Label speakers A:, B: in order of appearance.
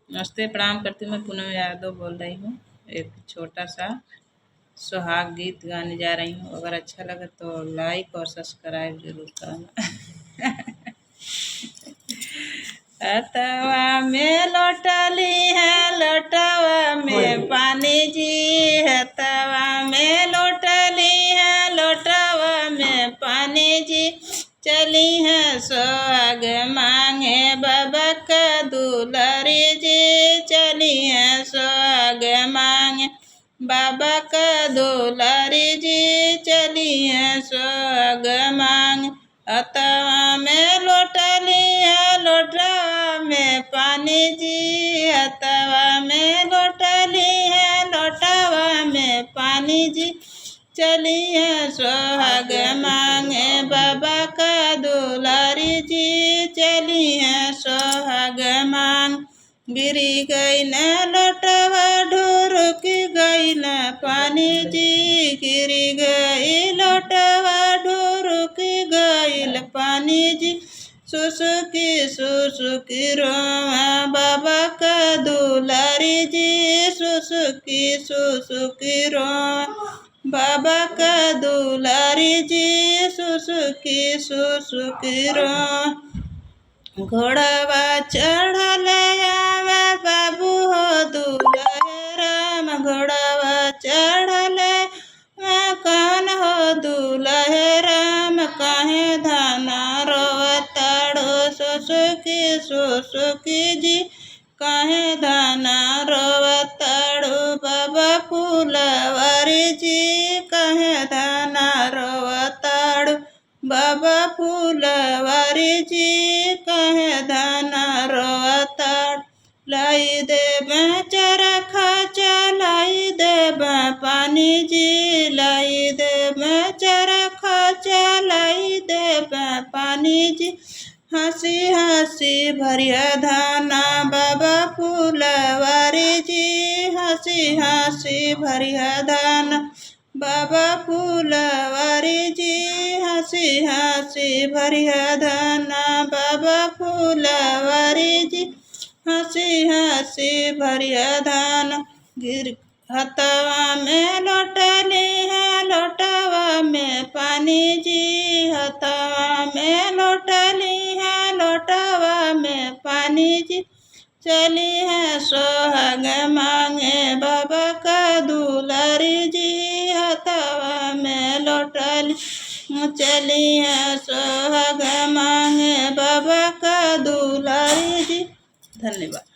A: नमस्ते, प्रणाम करती हूँ। मैं पूनम यादव बोल रही हूँ। एक छोटा सा सुहाग गीत गाने जा रही हूँ। अगर अच्छा लगे तो लाइक और सब्सक्राइब जरूर करना। हथवा में लोटली है, लोटवा में पानी जी। हथवा में लोटली है, लोटवा में पानी जी। चली है सुहाग मांगे बाबा का दुलारी जी। चली है सुहाग मांगे बाबा का दुलारी जी। चली है सुहाग मांगे। हथवा में लोटली है, लोटवा में पानी जी। हथवा में लोटली है, लोटवा में पानी जी। चली है सुहाग मांगे बाबा का दुलारी जी। चली है सुहाग मांग। गिरी गई न लोटवा, ढुरुक गई न पानी जी। गिरी गई लोटवा, ढुरुक गई पानी जी। सुसुकी सुसुकी रोवा बाबा का दुलारी जी। सुसुकी सुसुकी रोवा बाबा का दुलारी जी। सुसुकी सुसुकी रोवा। घोड़वा चढ़ल आवा बाबू हो दुल्हे राम। घोड़वा चढ़ल कौन हो दुल्हे राम। काहे धाना रोवताड़ो सुसुकी सुसुकी जी। काहे धाना रोवताड़ो बाबा फूलवारी जी। काहे धाना रोवताड़ो बाबा फूलवारी जी। काहे धाना रोवताड़। लाई देव चरखा चलाई देव पानी जी। लाई देव चरखा चलाई देव पानी जी। हंसी हंसी भरिया धाना बाबा फूलवारी जी। हंसी हंसी भरिया धाना बाबा फूलवारी जी। हंसी हंसी भरिया धाना बाबा फूलवारी जी। हंसी हंसी भरिया धान। गिर हथवा में लोटली है, लोटवा में पानी जी। हथवा में लोटली है, लोटवा में पानी जी। चली है सुहाग मांगे बाबा का दुलारी जी। हथवा में लोटली चली है सुहाग मांगे बाबा का दुलारी जी। धन्यवाद।